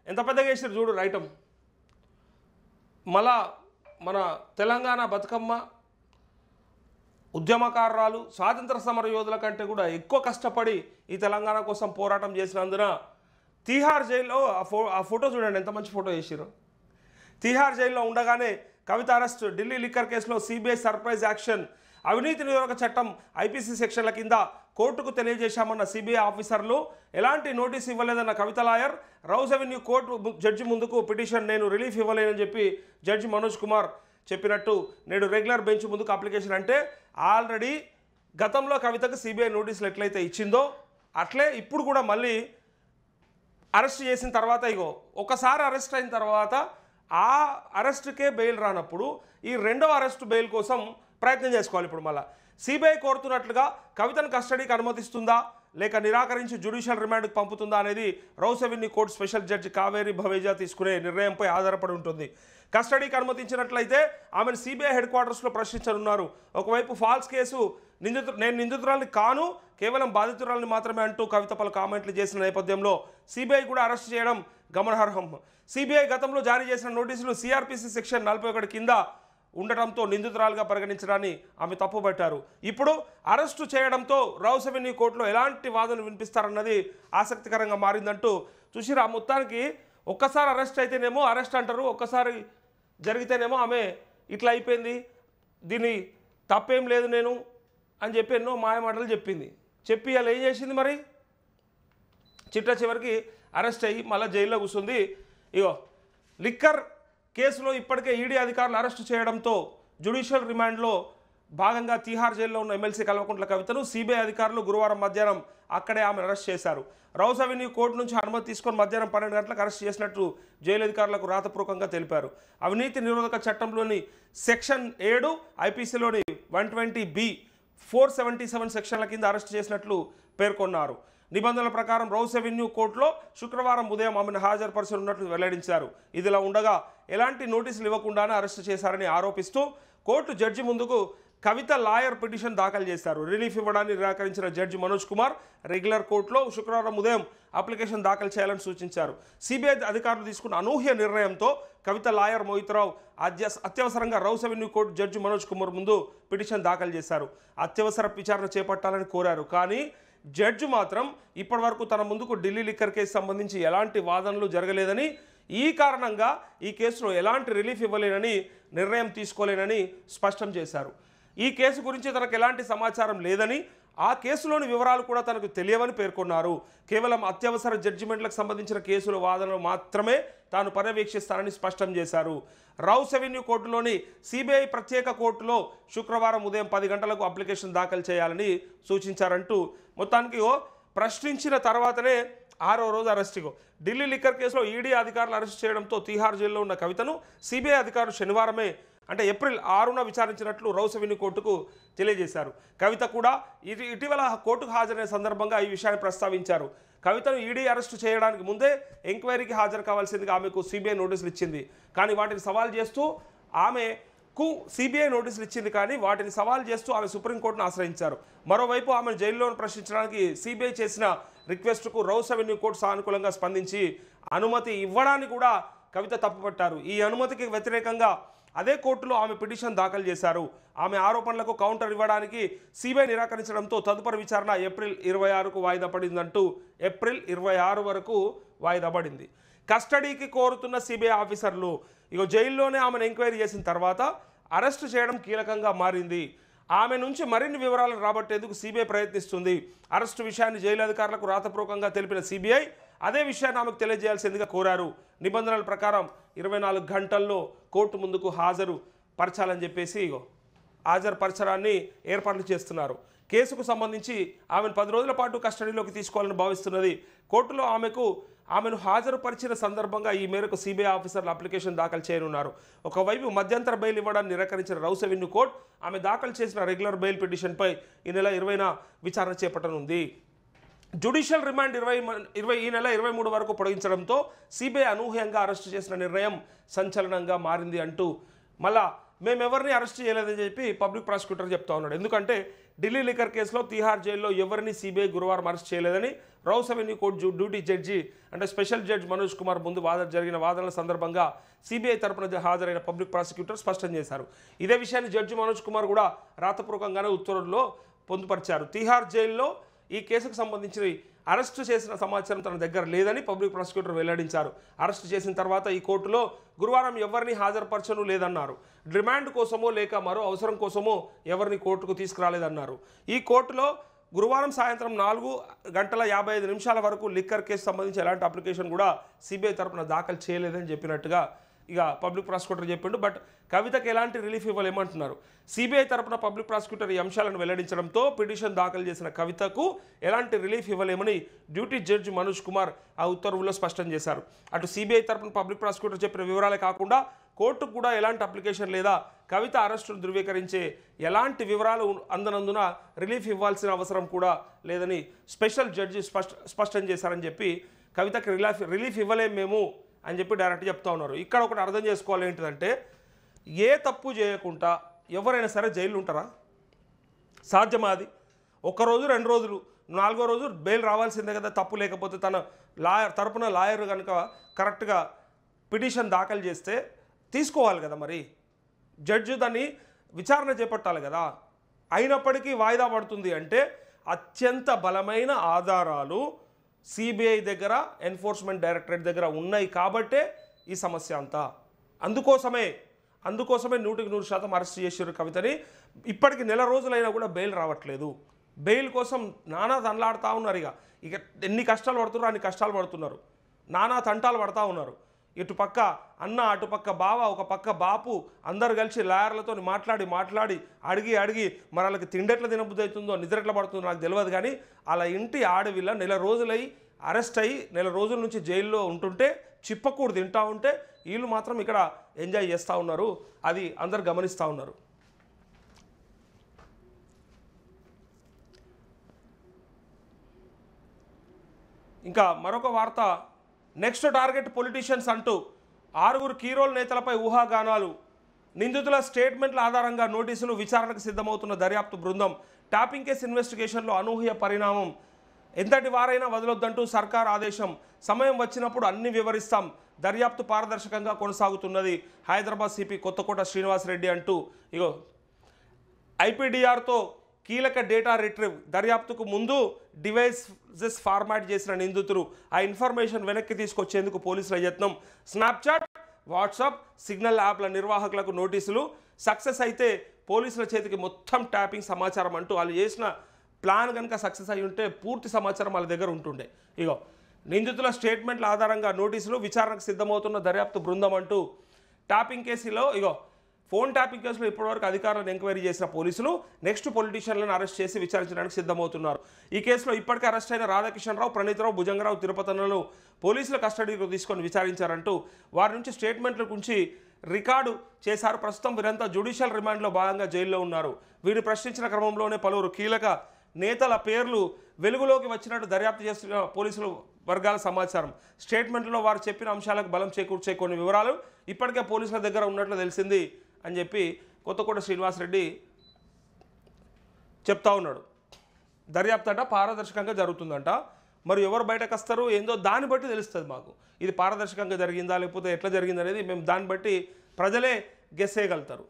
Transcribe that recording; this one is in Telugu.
ఎంత పెద్దగా వేసారు చూడు రైటం. మళ్ళా మన తెలంగాణ బతుకమ్మ ఉద్యమకారురాలు స్వాతంత్ర సమర యోధుల కంటే కూడా ఎక్కువ కష్టపడి ఈ తెలంగాణ కోసం పోరాటం చేసినందున తీహార్ జైల్లో ఆ ఫోటో చూడండి, ఎంత మంచి ఫోటో వేసారు. తీహార్ జైల్లో ఉండగానే కవిత అరెస్ట్, ఢిల్లీ లిక్కర్ కేసులో సిబిఐ సర్ప్రైజ్ యాక్షన్, అవినీతి నిరోధక చట్టం ఐపీసీ సెక్షన్ల కింద కోర్టుకు తెలియజేశామన్న సిబిఐ ఆఫీసర్లు ఎలాంటి నోటీస్ ఇవ్వలేదన్న Kavitha lawyer, Rouse Avenue court judge ముందుకు పిటిషన్ నేను రిలీఫ్ ఇవ్వలేనని చెప్పి జడ్జి మనోజ్ కుమార్ చెప్పినట్టు నేడు రెగ్యులర్ బెంచ్ ముందుకు అప్లికేషన్. అంటే ఆల్రెడీ గతంలో కవితకు సిబిఐ నోటీసులు ఎట్లయితే ఇచ్చిందో అట్లే ఇప్పుడు కూడా మళ్ళీ అరెస్ట్ చేసిన తర్వాత ఒకసారి అరెస్ట్ అయిన తర్వాత ఆ అరెస్ట్కే బెయిల్ రానప్పుడు ఈ రెండో అరెస్ట్ బెయిల్ కోసం ప్రయత్నం చేసుకోవాలి. ఇప్పుడు మళ్ళీ సిబిఐ కోరుతున్నట్లుగా కవితను కస్టడీకి అనుమతిస్తుందా లేక నిరాకరించి జ్యుడిషియల్ రిమాండ్కి పంపుతుందా అనేది Rouse Avenue court special judge Kaveri Baweja తీసుకునే నిర్ణయంపై ఆధారపడి ఉంటుంది. కస్టడీకి అనుమతించినట్లయితే ఆమెను సిబిఐ హెడ్ క్వార్టర్స్లో ప్రశ్నించనున్నారు. ఒకవైపు ఫాల్స్ కేసు నేను నిందితురాలని కాను, కేవలం బాధితురాలని మాత్రమే అంటూ కవిత పలు కామెంట్లు చేసిన నేపథ్యంలో సిబిఐ కూడా అరెస్ట్ చేయడం గమనార్హం. సిబిఐ గతంలో జారీ చేసిన నోటీసులు సిఆర్పిసి సెక్షన్ 41 కింద ఉండటంతో నిందితురాలుగా పరిగణించడాన్ని ఆమె తప్పుపట్టారు. ఇప్పుడు అరెస్టు చేయడంతో రౌస్ అవెన్యూ కోర్టులో ఎలాంటి వాదనలు వినిపిస్తారన్నది ఆసక్తికరంగా మారిందంటూ చూసిరా. మొత్తానికి ఒక్కసారి అరెస్ట్ అయితేనేమో అరెస్ట్ అంటారు, ఒక్కసారి జరిగితేనేమో ఆమె ఇట్లా అయిపోయింది, దీన్ని తప్పేం లేదు నేను అని చెప్పి ఎన్నో మాయమాటలు చెప్పింది. చెప్పి అలా ఏం చేసింది మరి, చివరికి అరెస్ట్ అయ్యి మళ్ళీ జైల్లో కూర్చుంది. లిక్కర్ కేసులో ఇప్పటికే ఈడీ అధికారులు అరెస్టు చేయడంతో జ్యుడిషియల్ రిమాండ్లో భాగంగా తీహార్ జైల్లో ఉన్న ఎమ్మెల్సీ కల్వకుంట్ల కవితను సిబిఐ అధికారులు గురువారం మధ్యాహ్నం అక్కడే ఆమెను అరెస్ట్ చేశారు. రౌస్ అవెన్యూ కోర్టు నుంచి అనుమతి తీసుకొని మధ్యాహ్నం 12 గంటలకు అరెస్ట్ చేసినట్లు జైలు అధికారులకు రాతపూర్వకంగా తెలిపారు. అవినీతి నిరోధక చట్టంలోని సెక్షన్ 7, ఐపీసీలోని 120B, 477 సెక్షన్ల కింద అరెస్ట్ చేసినట్లు పేర్కొన్నారు. నిబంధనల ప్రకారం రౌస్ అవెన్యూ కోర్టులో శుక్రవారం ఉదయం ఆమెను హాజరుపరచనున్నట్లు వెల్లడించారు. ఇదిలా ఉండగా ఎలాంటి నోటీసులు ఇవ్వకుండానే అరెస్టు చేశారని ఆరోపిస్తూ కోర్టు జడ్జి ముందుకు కవిత లాయర్ పిటిషన్ దాఖలు చేశారు. రిలీఫ్ ఇవ్వడాన్ని నిరాకరించిన జడ్జి మనోజ్ కుమార్ రెగ్యులర్ కోర్టులో శుక్రవారం ఉదయం అప్లికేషన్ దాఖలు చేయాలని సూచించారు. సిబిఐ అధికారులు తీసుకున్న అనూహ్య నిర్ణయంతో కవిత లాయర్ మోహిత్రావు అత్యవసరంగా rows Avenue court judge Manoj Kumar ముందు పిటిషన్ దాఖలు చేశారు. అత్యవసర విచారణ చేపట్టాలని కోరారు. కానీ జడ్జి మాత్రం ఇప్పటివరకు తన ముందుకు ఢిల్లీ లిక్కర్ కేసు సంబంధించి ఎలాంటి వాదనలు జరగలేదని, ఈ కారణంగా ఈ కేసులో ఎలాంటి రిలీఫ్ ఇవ్వలేనని, నిర్ణయం తీసుకోలేనని స్పష్టం చేశారు. ఈ కేసు గురించి తనకు ఎలాంటి సమాచారం లేదని, ఆ కేసులోని వివరాలు కూడా తనకు తెలియవని పేర్కొన్నారు. కేవలం అత్యవసర జడ్జిమెంట్లకు సంబంధించిన కేసుల వాదనలు మాత్రమే తాను పర్యవేక్షిస్తానని స్పష్టం చేశారు. రౌస్ అవెన్యూ కోర్టులోని సిబిఐ ప్రత్యేక కోర్టులో శుక్రవారం ఉదయం 10 గంటలకు అప్లికేషన్ దాఖలు చేయాలని సూచించారంటూ మొత్తానికి ప్రశ్నించిన తర్వాతనే 6వ రోజు అరెస్ట్. ఢిల్లీ లిక్కర్ కేసులో ఈడీ అధికారులు అరెస్ట్ చేయడంతో తీహార్ జైల్లో ఉన్న కవితను సిబిఐ అధికారులు శనివారమే అంటే ఏప్రిల్ 6న విచారించినట్లు రౌస్ అవెన్యూ కోర్టుకు తెలియజేశారు. కవిత కూడా ఇటీవల కోర్టుకు హాజరైన సందర్భంగా ఈ విషయాన్ని ప్రస్తావించారు. కవితను ఈడీ అరెస్టు చేయడానికి ముందే ఎంక్వైరీకి హాజరు కావాల్సిందిగా ఆమెకు సిబిఐ నోటీసులు ఇచ్చింది. కానీ వాటిని సవాల్ చేస్తూ ఆమెకు సిబిఐ నోటీసులు ఇచ్చింది కానీ వాటిని సవాల్ చేస్తూ ఆమె సుప్రీంకోర్టును ఆశ్రయించారు. మరోవైపు ఆమెను జైల్లో ప్రశ్నించడానికి సిబిఐ చేసిన రిక్వెస్ట్కు రౌస్ అవెన్యూ కోర్టు సానుకూలంగా స్పందించి అనుమతి ఇవ్వడాన్ని కూడా కవిత తప్పుపట్టారు. ఈ అనుమతికి వ్యతిరేకంగా అదే కోర్టులో ఆమె పిటిషన్ దాఖలు చేశారు. ఆమె ఆరోపణలకు కౌంటర్ ఇవ్వడానికి సిబిఐ నిరాకరించడంతో తదుపరి విచారణ ఏప్రిల్ 26కు వాయిదా పడిందంటూ ఏప్రిల్ 26 వరకు వాయిదా పడింది. కస్టడీకి కోరుతున్న సిబిఐ ఆఫీసర్లు జైల్లోనే ఆమెను ఎంక్వైరీ చేసిన తర్వాత అరెస్టు చేయడం కీలకంగా మారింది. ఆమె నుంచి మరిన్ని వివరాలను రాబట్టేందుకు సిబిఐ ప్రయత్నిస్తుంది. అరెస్టు విషయాన్ని జైలు అధికారులకు రాతపూర్వకంగా తెలిపిన సిబిఐ అదే విషయాన్ని ఆమెకు తెలియజేయాల్సిందిగా కోరారు. నిబంధనల ప్రకారం 24 గంటల్లో కోర్టు ముందుకు హాజరు పరచాలని చెప్పేసి హాజరుపరచడాన్ని ఏర్పాట్లు చేస్తున్నారు. కేసుకు సంబంధించి ఆమెను 10 రోజుల పాటు కస్టడీలోకి తీసుకోవాలని భావిస్తున్నది. కోర్టులో ఆమెను హాజరుపరిచిన సందర్భంగా ఈ మేరకు సిబిఐ ఆఫీసర్లు అప్లికేషన్ దాఖలు చేయనున్నారు. ఒకవైపు మధ్యంతర బెయిల్ ఇవ్వడాన్ని నిరాకరించిన రౌస్ అవెన్యూ కోర్టు ఆమె దాఖలు చేసిన రెగ్యులర్ బెయిల్ పిటిషన్పై ఈ నెల 20న విచారణ చేపట్టనుంది. జ్యుడిషియల్ రిమాండ్ ఈ నెల 23 వరకు పొడిగించడంతో సిబిఐ అనూహ్యంగా అరెస్టు చేసిన నిర్ణయం సంచలనంగా మారింది అంటూ మళ్ళా మేమెవరిని అరెస్ట్ చేయలేదని చెప్పి పబ్లిక్ ప్రాసిక్యూటర్ చెప్తా ఉన్నాడు. ఎందుకంటే ఢిల్లీ లిక్కర్ కేసులో తీహార్ జైల్లో ఎవరిని సిబిఐ గురువారం అరెస్ట్ చేయలేదని rows Avenue court duty judge అంటే స్పెషల్ జడ్జి మనోజ్ కుమార్ ముందు జరిగిన వాదనల సందర్భంగా సిబిఐ తరపున హాజరైన పబ్లిక్ ప్రాసిక్యూటర్ స్పష్టం చేశారు. ఇదే విషయాన్ని జడ్జి మనోజ్ కుమార్ కూడా రాతపూర్వకంగానే ఉత్తర్వుల్లో పొందుపరిచారు. తీహార్ జైల్లో ఈ కేసుకు సంబంధించి అరెస్టు చేసిన సమాచారం తన దగ్గర లేదని పబ్లిక్ ప్రాసిక్యూటర్ వెల్లడించారు. అరెస్టు చేసిన తర్వాత ఈ కోర్టులో గురువారం ఎవరిని హాజరుపరచను లేదన్నారు. రిమాండ్ కోసమో లేక మరో అవసరం కోసమో ఎవరిని కోర్టుకు తీసుకురాలేదన్నారు. ఈ కోర్టులో గురువారం సాయంత్రం 4:55 వరకు లిక్కర్ కేసు సంబంధించి ఎలాంటి అప్లికేషన్ కూడా సిబిఐ తరపున దాఖలు చేయలేదని చెప్పినట్టుగా ఇక పబ్లిక్ ప్రాసిక్యూటర్ చెప్పిండు. బట్ కవితకు ఎలాంటి రిలీఫ్ ఇవ్వలేమంటున్నారు. సిబిఐ తరపున పబ్లిక్ ప్రాసిక్యూటర్ ఈ అంశాలను వెల్లడించడంతో పిటిషన్ దాఖలు చేసిన కవితకు ఎలాంటి రిలీఫ్ ఇవ్వలేమని డ్యూటీ జడ్జి మనోజ్ కుమార్ ఆ ఉత్తర్వుల్లో స్పష్టం చేశారు. అటు సిబిఐ తరపున పబ్లిక్ ప్రాసిక్యూటర్ చెప్పిన వివరాలే కాకుండా కోర్టుకు కూడా ఎలాంటి అప్లికేషన్ లేదా కవిత అరెస్టును ధృవీకరించే ఎలాంటి వివరాలు అందనందున రిలీఫ్ ఇవ్వాల్సిన అవసరం కూడా లేదని స్పెషల్ జడ్జి స్పష్టం చేశారని చెప్పి కవితకి రిలీఫ్ ఇవ్వలేము మేము అని చెప్పి డైరెక్ట్ చెప్తా ఉన్నారు. ఇక్కడ ఒకటి అర్థం చేసుకోవాలి ఏంటిదంటే ఏ తప్పు చేయకుండా ఎవరైనా సరే జైలు ఉంటారా? సాధ్యమా అది? ఒక్కరోజు 2 రోజులు 4వ రోజు బెయిల్ రావాల్సిందే కదా. తప్పు లేకపోతే తన తరపున లాయర్ కనుక కరెక్ట్గా పిటిషన్ దాఖలు చేస్తే తీసుకోవాలి కదా. మరి జడ్జి దాన్ని విచారణ చేపట్టాలి కదా. అయినప్పటికీ వాయిదా పడుతుంది అంటే అత్యంత బలమైన ఆధారాలు సిబిఐ దగ్గర ఎన్ఫోర్స్మెంట్ డైరెక్టరేట్ దగ్గర ఉన్నాయి కాబట్టే ఈ సమస్య అంతా. అందుకోసమే 100% అరెస్ట్ చేశారు కవితని. ఇప్పటికి నెల రోజులైనా కూడా బెయిల్ రావట్లేదు. బెయిల్ కోసం నానా తండ్లాడుతూ ఉన్నారు. ఇక ఎన్ని కష్టాలు పడుతున్నారు అన్ని కష్టాలు పడుతున్నారు. నానా తంటాలు పడతా ఉన్నారు. ఇటు పక్క అన్న, అటు పక్క బావ, ఒక పక్క బాపు అందరు కలిసి లాయర్లతో మాట్లాడి అడిగి మరి వాళ్ళకి తిండెట్ల తినబుద్ధి అవుతుందో నిద్ర ఎట్లా పడుతుందో నాకు తెలియదు. కానీ అలా ఇంటి ఆడవిల్ల నెల రోజులై అరెస్ట్ అయ్యి నెల రోజుల నుంచి జైల్లో ఉంటుంటే చిప్పకూడు తింటూ ఉంటే వీళ్ళు మాత్రం ఇక్కడ ఎంజాయ్ చేస్తూ ఉన్నారు. అది అందరు గమనిస్తూ ఉన్నారు. ఇంకా మరొక వార్త, నెక్స్ట్ టార్గెట్ పొలిటీషియన్స్ అంటూ 6 కీరోల్ నేతలపై ఊహాగానాలు. నిందితుల స్టేట్మెంట్ల ఆధారంగా నోటీసులు, విచారణకు సిద్ధమవుతున్న దర్యాప్తు బృందం. ట్యాపింగ్ కేసు ఇన్వెస్టిగేషన్లో అనూహ్య పరిణామం. ఎంతటి వారైనా వదలొద్దంటూ సర్కార్ ఆదేశం. సమయం వచ్చినప్పుడు అన్ని వివరిస్తాం. దర్యాప్తు పారదర్శకంగా కొనసాగుతున్నది. హైదరాబాద్ సిపి కొత్తకోట శ్రీనివాసరెడ్డి అంటూ ఇగో ఐపీడీఆర్తో కీలక డేటా రిట్రీవ్. దర్యాప్తుకు ముందు డివైసెస్ ఫార్మాట్ చేసిన నిందితులు. ఆ ఇన్ఫర్మేషన్ వెనక్కి తీసుకొచ్చేందుకు పోలీసుల యత్నం. స్నాప్చాట్, వాట్సాప్, సిగ్నల్ యాప్ల నిర్వాహకులకు నోటీసులు. సక్సెస్ అయితే పోలీసుల చేతికి మొత్తం ట్యాపింగ్ సమాచారం అంటూ వాళ్ళు చేసిన ప్లాన్ కనుక సక్సెస్ అయి ఉంటే పూర్తి సమాచారం వాళ్ళ దగ్గర ఉంటుండే. ఇగో నిందితుల స్టేట్మెంట్ల ఆధారంగా నోటీసులు, విచారణకు సిద్ధమవుతున్న దర్యాప్తు బృందం అంటూ ట్యాపింగ్ కేసులో ఫోన్ ట్యాపింగ్ కేసులో ఇప్పటివరకు అధికారులను ఎంక్వైరీ చేసిన పోలీసులు నెక్స్ట్ పొలిటీషియన్లను అరెస్ట్ చేసి విచారించడానికి సిద్ధమవుతున్నారు. ఈ కేసులో ఇప్పటికే అరెస్ట్ అయిన రాధాకిషన్ రావు, ప్రణీతరావు, భుజంగరావు, తిరుపతన్నలను పోలీసుల కస్టడీకి తీసుకొని విచారించారంటూ వారి నుంచి స్టేట్మెంట్ల గురించి రికార్డు చేశారు. ప్రస్తుతం వీరంతా జ్యుడిషియల్ రిమాండ్లో భాగంగా జైల్లో ఉన్నారు. వీరిని ప్రశ్నించిన క్రమంలోనే పలువురు కీలక నేతల పేర్లు వెలుగులోకి వచ్చినట్టు దర్యాప్తు చేస్తున్న పోలీసులు వర్గాల సమాచారం. స్టేట్మెంట్లో వారు చెప్పిన అంశాలకు బలం చేకూర్చే కొన్ని వివరాలు ఇప్పటికే పోలీసుల దగ్గర ఉన్నట్లు తెలిసింది అని చెప్పి కొత్తకోట శ్రీనివాసరెడ్డి చెప్తా ఉన్నాడు. దర్యాప్తు అంట పారదర్శకంగా జరుగుతుందంట. మరి ఎవరు బయటకు వస్తారు ఏందో దాన్ని బట్టి తెలుస్తుంది మాకు. ఇది పారదర్శకంగా జరిగిందా లేకపోతే ఎట్లా జరిగిందనేది మేము దాన్ని బట్టి ప్రజలే గెస్ చేయగలుగుతారు.